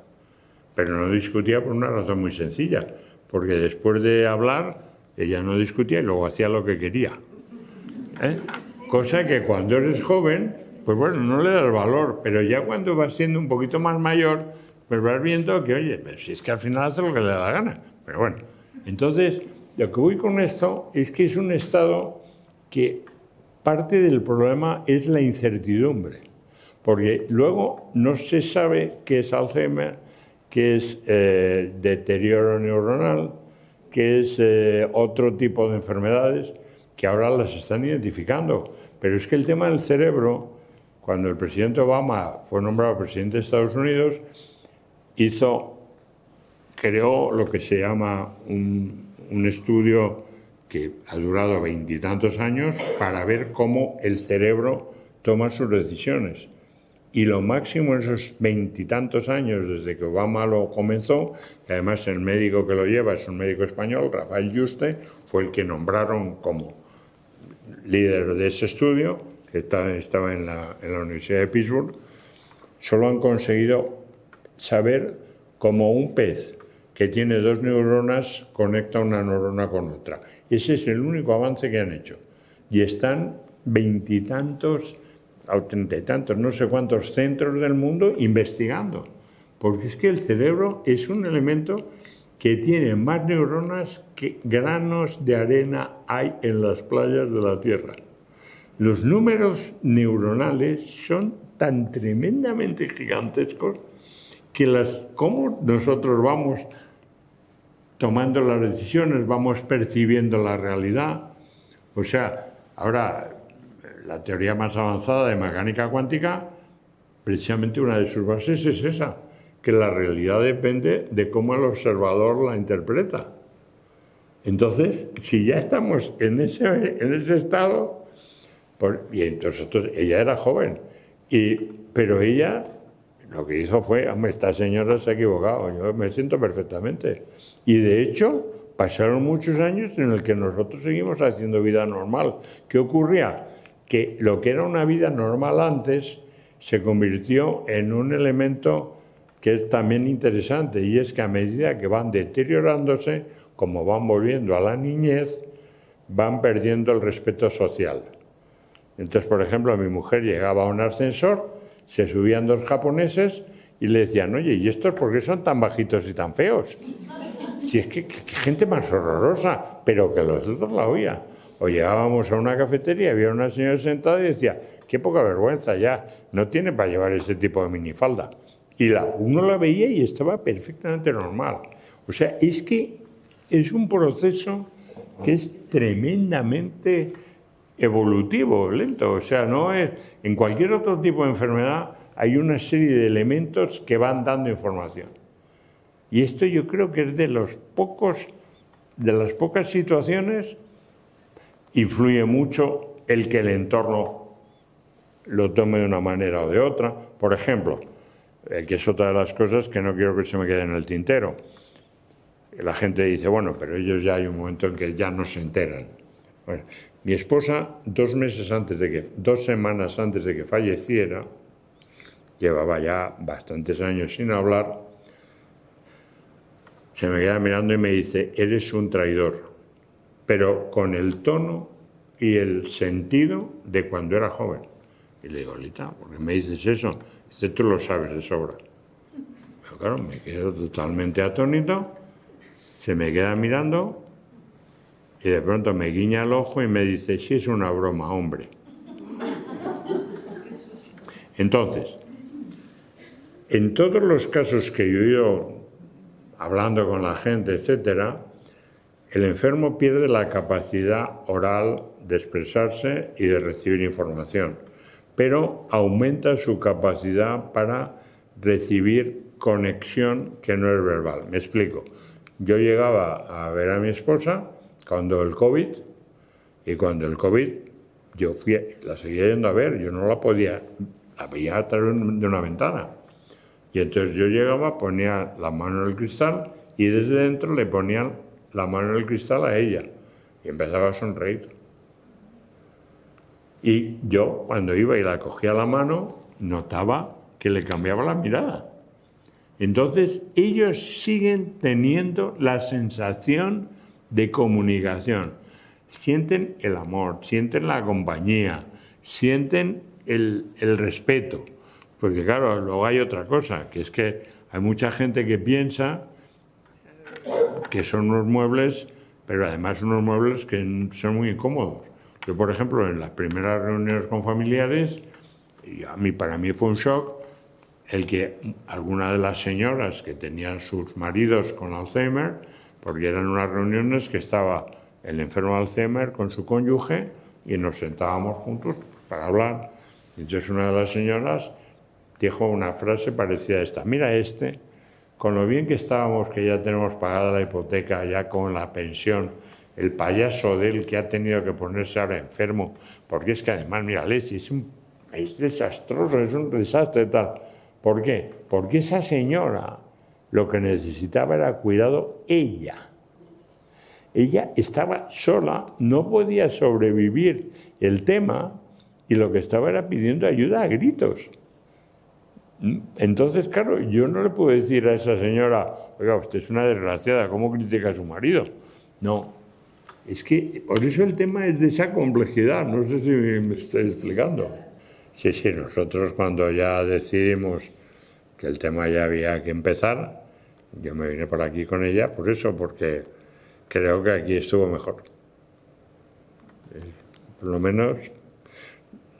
S1: Pero no discutía por una razón muy sencilla, porque después de hablar, ella no discutía y luego hacía lo que quería. Cosa que cuando eres joven, pues bueno, no le das valor, pero ya cuando vas siendo un poquito más mayor, pues vas viendo que, oye, pues si es que al final hace lo que le da la gana. Pero bueno, entonces, lo que voy con esto es que es un estado que parte del problema es la incertidumbre, porque luego no se sabe qué es Alzheimer, qué es deterioro neuronal, qué es otro tipo de enfermedades que ahora las están identificando. Pero es que el tema del cerebro, cuando el presidente Obama fue nombrado presidente de Estados Unidos, creó lo que se llama un estudio que ha durado 20 y tantos años para ver cómo el cerebro toma sus decisiones. Y lo máximo en esos 20 y tantos años desde que Obama lo comenzó, y además el médico que lo lleva es un médico español, Rafael Yuste, fue el que nombraron como líder de ese estudio, que estaba en la Universidad de Pittsburgh. Solo han conseguido saber cómo un pez que tiene dos neuronas conecta una neurona con otra. Ese es el único avance que han hecho. Y están 20 y tantos, o 30 y tantos, no sé cuántos centros del mundo investigando. Porque es que el cerebro es un elemento que tiene más neuronas que granos de arena hay en las playas de la Tierra. Los números neuronales son tan tremendamente gigantescos que cómo nosotros vamos tomando las decisiones, vamos percibiendo la realidad. O sea, ahora la teoría más avanzada de mecánica cuántica, precisamente una de sus bases es esa, que la realidad depende de cómo el observador la interpreta. Entonces, si ya estamos en ese estado, y entonces ella era joven, pero ella lo que hizo fue, hombre, esta señora se ha equivocado, yo me siento perfectamente. Y de hecho, pasaron muchos años en los que nosotros seguimos haciendo vida normal. ¿Qué ocurría? Que lo que era una vida normal antes se convirtió en un elemento que es también interesante, y es que a medida que van deteriorándose, como van volviendo a la niñez, van perdiendo el respeto social. Entonces, por ejemplo, mi mujer llegaba a un ascensor, se subían dos japoneses y le decían, oye, ¿y estos por qué son tan bajitos y tan feos? Si es que gente más horrorosa, pero que los otros la oían. O llegábamos a una cafetería y había una señora sentada y decía, qué poca vergüenza ya, no tiene para llevar ese tipo de minifalda. Y uno la veía y estaba perfectamente normal. O sea, es que es un proceso que es tremendamente evolutivo, lento. O sea, no es, en cualquier otro tipo de enfermedad hay una serie de elementos que van dando información. Y esto yo creo que es de las pocas situaciones, influye mucho el que el entorno lo tome de una manera o de otra. Por ejemplo, el que es otra de las cosas que no quiero que se me quede en el tintero. La gente dice, bueno, pero ellos ya hay un momento en que ya no se enteran. Bueno, mi esposa, 2 semanas antes de que falleciera, llevaba ya bastantes años sin hablar, se me queda mirando y me dice, eres un traidor, pero con el tono y el sentido de cuando era joven. Y le digo, Lita, ¿por qué me dices eso? Dice, tú lo sabes de sobra. Pero claro, me quedo totalmente atónito, se me queda mirando y de pronto me guiña el ojo y me dice, sí, es una broma, hombre. Entonces, En todos los casos que yo he ido hablando con la gente, etcétera, el enfermo pierde la capacidad oral de expresarse y de recibir información, pero aumenta su capacidad para recibir conexión que no es verbal. Me explico. Yo llegaba a ver a mi esposa cuando el COVID, y cuando el COVID yo la seguía yendo a ver, yo no la podía, la veía a través de una ventana. Y entonces yo llegaba, ponía la mano en el cristal y desde dentro le ponía la mano en el cristal a ella y empezaba a sonreír. Y yo, cuando iba y la cogía la mano, notaba que le cambiaba la mirada. Entonces, ellos siguen teniendo la sensación de comunicación. Sienten el amor, sienten la compañía, sienten el respeto. Porque claro, luego hay otra cosa, que es que hay mucha gente que piensa que son unos muebles, pero además unos muebles que son muy incómodos. Yo, por ejemplo, en las primeras reuniones con familiares, para mí fue un shock el que alguna de las señoras que tenían sus maridos con Alzheimer, porque eran unas reuniones que estaba el enfermo de Alzheimer con su cónyuge y nos sentábamos juntos para hablar. Entonces una de las señoras dijo una frase parecida a esta: mira con lo bien que estábamos, que ya tenemos pagada la hipoteca, ya con la pensión, el payaso de él que ha tenido que ponerse ahora enfermo, porque es que además, mira, es desastroso, es un desastre tal. ¿Por qué? Porque esa señora lo que necesitaba era cuidado ella. Ella estaba sola, no podía sobrevivir el tema y lo que estaba era pidiendo ayuda a gritos. Entonces, claro, yo no le puedo decir a esa señora: oiga, usted es una desgraciada, ¿cómo critica a su marido? No, es que por eso el tema es de esa complejidad, no sé si me estoy explicando. Sí, nosotros cuando ya decidimos que el tema ya había que empezar, yo me vine por aquí con ella por eso, porque creo que aquí estuvo mejor. Por lo menos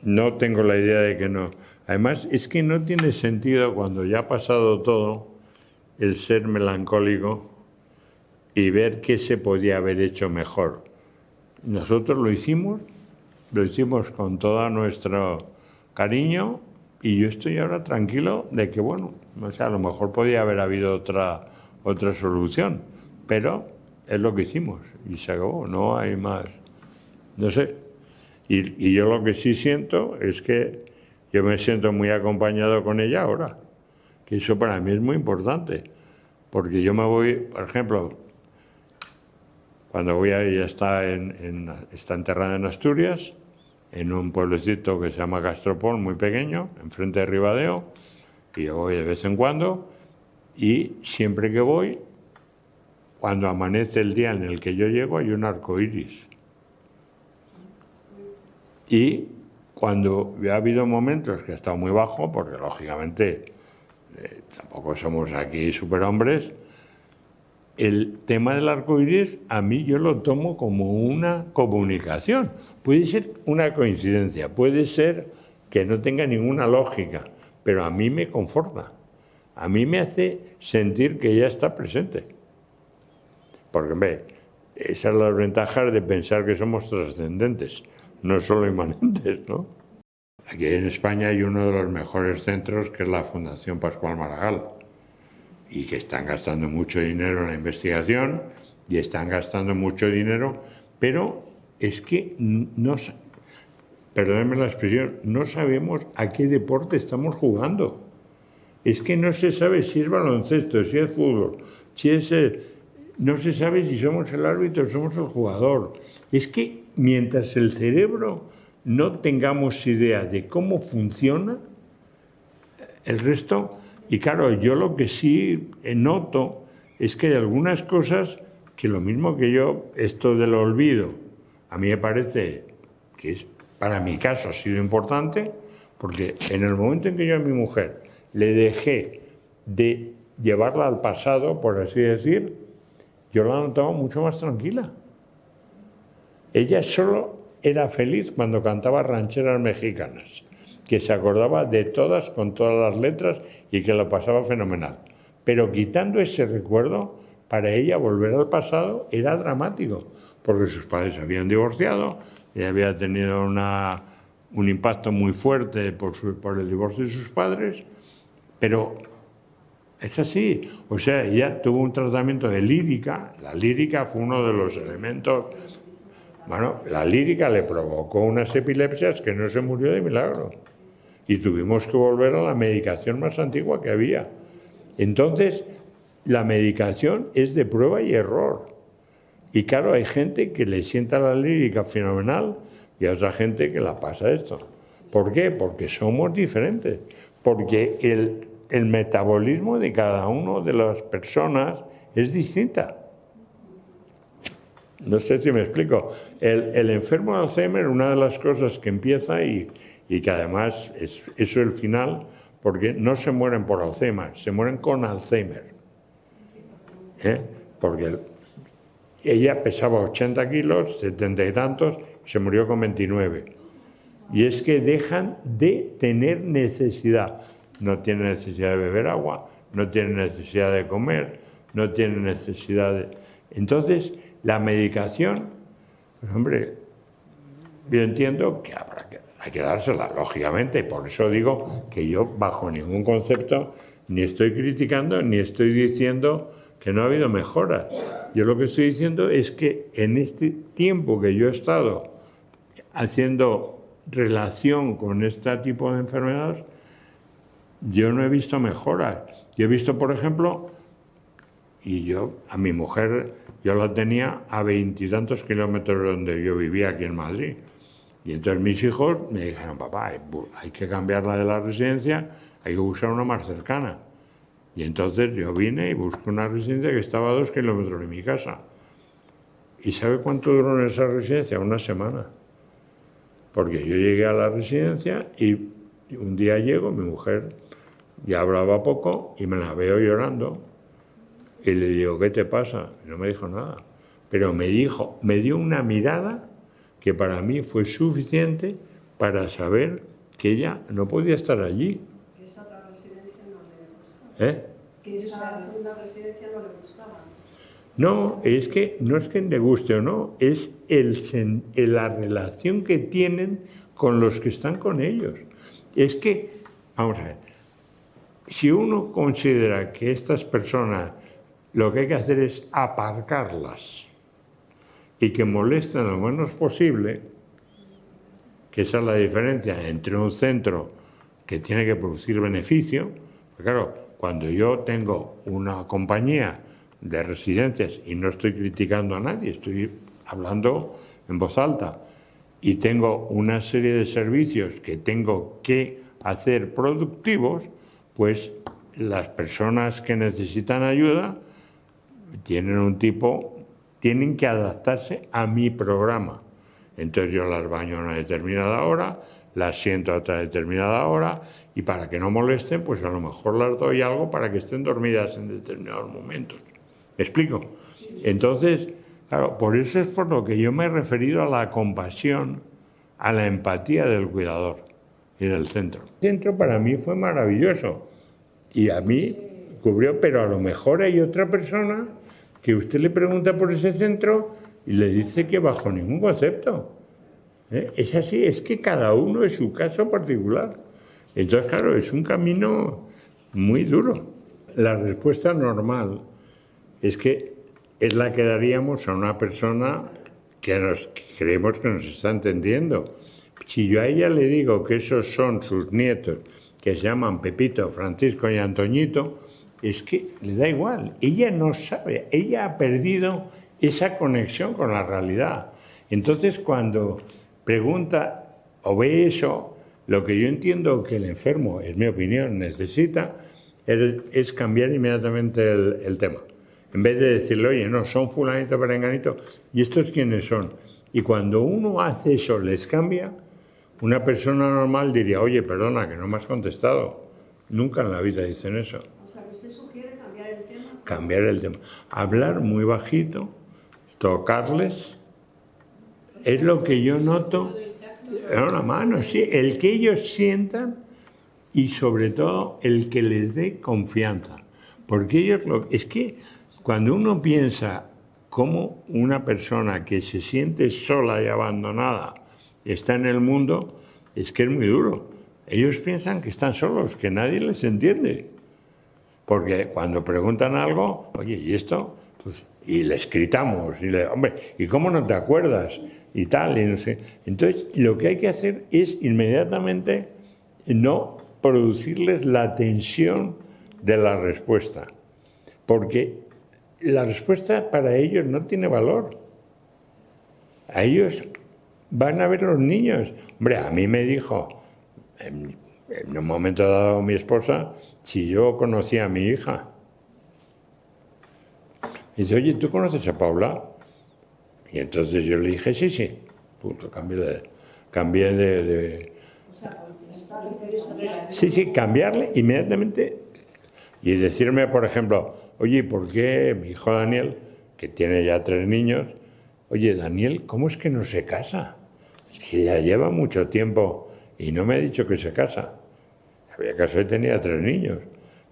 S1: no tengo la idea de que no. Además, es que no tiene sentido, cuando ya ha pasado todo, el ser melancólico y ver qué se podía haber hecho mejor. Nosotros lo hicimos con todo nuestro cariño y yo estoy ahora tranquilo de que, bueno, o sea, a lo mejor podía haber habido otra solución, pero es lo que hicimos y se acabó, no hay más. No sé. Y yo lo que sí siento es que yo me siento muy acompañado con ella ahora, que eso para mí es muy importante, porque yo me voy, por ejemplo, cuando voy a ella está enterrada en Asturias, en un pueblecito que se llama Castropol, muy pequeño, enfrente de Ribadeo, y yo voy de vez en cuando, y siempre que voy, cuando amanece el día en el que yo llego, hay un arco iris. Y cuando ha habido momentos que ha estado muy bajo, porque lógicamente tampoco somos aquí superhombres, el tema del arco iris a mí yo lo tomo como una comunicación. Puede ser una coincidencia, puede ser que no tenga ninguna lógica, pero a mí me conforta. A mí me hace sentir que ella está presente. Porque, esas son las ventajas de pensar que somos trascendentes, no solo inmanentes, ¿no? Aquí en España hay uno de los mejores centros, que es la Fundación Pascual Maragall, y que están gastando mucho dinero en la investigación y están gastando mucho dinero, pero es que perdónenme la expresión, no sabemos a qué deporte estamos jugando. Es que no se sabe si es baloncesto, si es fútbol, no se sabe si somos el árbitro o somos el jugador. Es que mientras el cerebro no tengamos idea de cómo funciona, el resto... Y claro, yo lo que sí noto es que hay algunas cosas que, lo mismo que yo, esto del olvido, a mí me parece que para mi caso ha sido importante, porque en el momento en que yo a mi mujer le dejé de llevarla al pasado, por así decir, yo la notaba mucho más tranquila. Ella solo era feliz cuando cantaba rancheras mexicanas, que se acordaba de todas, con todas las letras, y que lo pasaba fenomenal. Pero quitando ese recuerdo, para ella volver al pasado era dramático, porque sus padres se habían divorciado, ella había tenido un impacto muy fuerte por el divorcio de sus padres, pero es así. O sea, ella tuvo un tratamiento de lírica. La lírica fue uno de los elementos. Bueno, la lírica le provocó unas epilepsias que no se murió de milagro. Y tuvimos que volver a la medicación más antigua que había. Entonces, la medicación es de prueba y error. Y claro, hay gente que le sienta la lírica fenomenal y hay otra gente que la pasa esto. ¿Por qué? Porque somos diferentes. Porque el metabolismo de cada una de las personas es distinta. No sé si me explico. El enfermo de Alzheimer, una de las cosas que empieza y que además eso es el final, porque no se mueren por Alzheimer, se mueren con Alzheimer. Porque ella pesaba 80 kilos, 70 y tantos, se murió con 29. Y es que dejan de tener necesidad. No tienen necesidad de beber agua, no tienen necesidad de comer, no tienen necesidad de... Entonces, la medicación, pues hombre, yo entiendo que hay que dársela, lógicamente, y por eso digo que yo bajo ningún concepto ni estoy criticando ni estoy diciendo que no ha habido mejoras. Yo lo que estoy diciendo es que en este tiempo que yo he estado haciendo relación con este tipo de enfermedades, yo no he visto mejoras. Yo he visto, por ejemplo, a mi mujer, yo la tenía a 20 y tantos kilómetros de donde yo vivía aquí en Madrid. Y entonces mis hijos me dijeron, papá, hay que cambiarla de la residencia, hay que buscar una más cercana. Y entonces yo vine y busqué una residencia que estaba a 2 kilómetros de mi casa. ¿Y sabe cuánto duró en esa residencia? Una semana. Porque yo llegué a la residencia y un día llego, mi mujer ya hablaba poco y me la veo llorando. Y le digo, ¿qué te pasa? Y no me dijo nada. Pero me dio una mirada que para mí fue suficiente para saber que ella no podía estar allí.
S2: Que esa otra residencia no le gustaba. Que esa segunda residencia no le gustaba.
S1: No, es que no es que le guste o no, es la relación que tienen con los que están con ellos. Es que, vamos a ver, si uno considera que estas personas lo que hay que hacer es aparcarlas y que molesten lo menos posible, que esa es la diferencia entre un centro que tiene que producir beneficio, porque claro, cuando yo tengo una compañía de residencias, y no estoy criticando a nadie, estoy hablando en voz alta, y tengo una serie de servicios que tengo que hacer productivos, pues las personas que necesitan ayuda tienen que adaptarse a mi programa. Entonces yo las baño a una determinada hora, las siento a otra determinada hora, y para que no molesten, pues a lo mejor las doy algo para que estén dormidas en determinados momentos. ¿Me explico? Entonces, claro, por eso es por lo que yo me he referido a la compasión, a la empatía del cuidador y del centro. El centro para mí fue maravilloso y a mí cubrió, pero a lo mejor hay otra persona que usted le pregunta por ese centro y le dice que bajo ningún concepto. Es así, es que cada uno es su caso particular. Entonces, claro, es un camino muy duro. La respuesta normal es que es la que daríamos a una persona que creemos que nos está entendiendo. Si yo a ella le digo que esos son sus nietos, que se llaman Pepito, Francisco y Antoñito, es que le da igual. Ella no sabe, ella ha perdido esa conexión con la realidad. Entonces, cuando pregunta o ve eso, lo que yo entiendo que el enfermo, en mi opinión, necesita es cambiar inmediatamente el tema. En vez de decirle, oye, no, son fulanito, perenganito, ¿y estos quiénes son? Y cuando uno hace eso, les cambia, una persona normal diría, oye, perdona, que no me has contestado. Nunca en la vida dicen eso.
S2: O sea, que usted sugiere cambiar el tema.
S1: Cambiar el tema. Hablar muy bajito, tocarles, es lo que yo noto. Una mano, sí, el que ellos sientan y sobre todo el que les dé confianza. Porque ellos es que cuando uno piensa cómo una persona que se siente sola y abandonada está en el mundo, es que es muy duro. Ellos piensan que están solos, que nadie les entiende. Porque cuando preguntan algo, oye, ¿y esto? Pues, y les gritamos, hombre, ¿y cómo no te acuerdas? Y tal, y no sé. Entonces, lo que hay que hacer es inmediatamente no producirles la tensión de la respuesta. Porque la respuesta para ellos no tiene valor. A ellos van a ver los niños. Hombre, a mí me dijo, en un momento dado mi esposa, si yo conocía a mi hija. Y dice, oye, ¿tú conoces a Paula? Y entonces yo le dije, sí. Punto, cambié de...
S2: O sea, establecer esa relación.
S1: Sí, cambiarle inmediatamente. Y decirme, por ejemplo, oye, ¿por qué mi hijo Daniel, que tiene ya 3 niños, oye, Daniel, ¿cómo es que no se casa? Es que ya lleva mucho tiempo y no me ha dicho que se casa. Había casado y tenía 3 niños.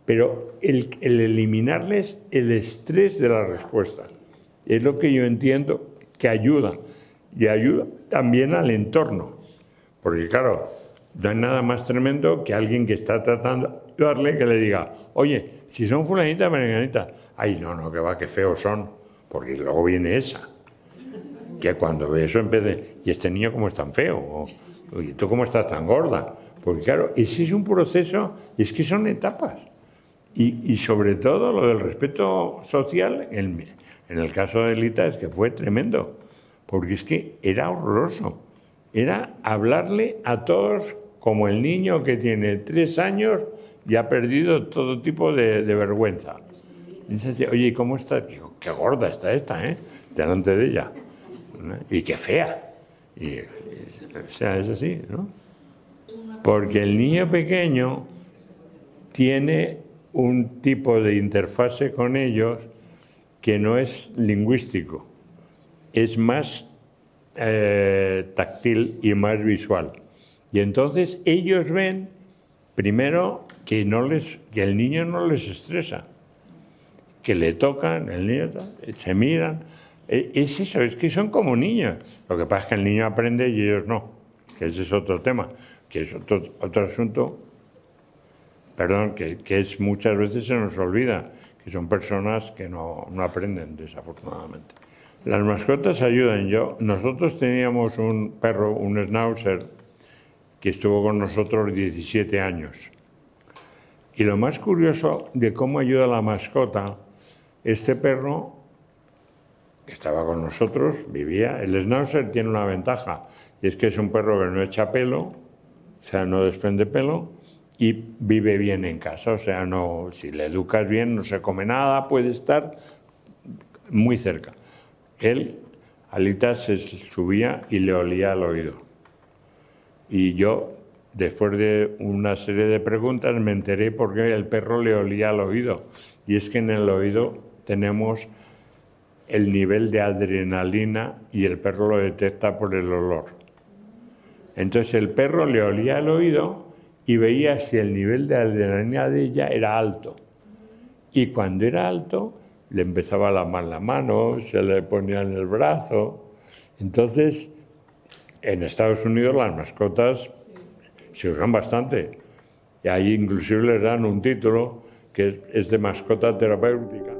S1: Pero el eliminarles el estrés de la respuesta es lo que yo entiendo que ayuda. Y ayuda también al entorno. Porque claro, no hay nada más tremendo que alguien que está tratando de ayudarle que le diga, oye, si son fulanita, merenganita. Ay, no, que va, qué feos son. Porque luego viene esa. Que cuando ve eso empiece, ¿y este niño cómo es tan feo? Oye, ¿tú cómo estás tan gorda? Porque claro, ese es un proceso, y es que son etapas. Y sobre todo lo del respeto social, en el caso de Lita, es que fue tremendo. Porque es que era horroroso. Era hablarle a todos como el niño que tiene 3 años y ha perdido todo tipo de vergüenza. Y dices, oye, ¿cómo está? Qué gorda está esta, delante de ella. Y qué fea. O sea, es así, ¿no? Porque el niño pequeño tiene un tipo de interfase con ellos que no es lingüístico, es más táctil y más visual. Y entonces ellos ven, primero, que el niño no les estresa, que le tocan, el niño se miran. Es eso, es que son como niños. Lo que pasa es que el niño aprende y ellos no, que ese es otro tema, que es otro asunto, perdón, que es muchas veces se nos olvida, que son personas que no aprenden, desafortunadamente. Las mascotas ayudan. Nosotros teníamos un perro, un schnauzer, que estuvo con nosotros 17 años. Y lo más curioso de cómo ayuda la mascota, este perro estaba con nosotros, vivía. El schnauzer tiene una ventaja, y es que es un perro que no echa pelo, o sea, no desprende pelo, y vive bien en casa, o sea, no, si le educas bien, no se come nada, puede estar muy cerca. Él, Alita, se subía y le olía al oído. Y yo, después de una serie de preguntas, me enteré por qué el perro le olía al oído. Y es que en el oído tenemos el nivel de adrenalina y el perro lo detecta por el olor. Entonces el perro le olía al oído y veía si el nivel de adrenalina de ella era alto. Y cuando era alto, le empezaba a lamar la mano, se le ponía en el brazo. Entonces, en Estados Unidos las mascotas se usan bastante. Y ahí inclusive les dan un título que es de mascota terapéutica.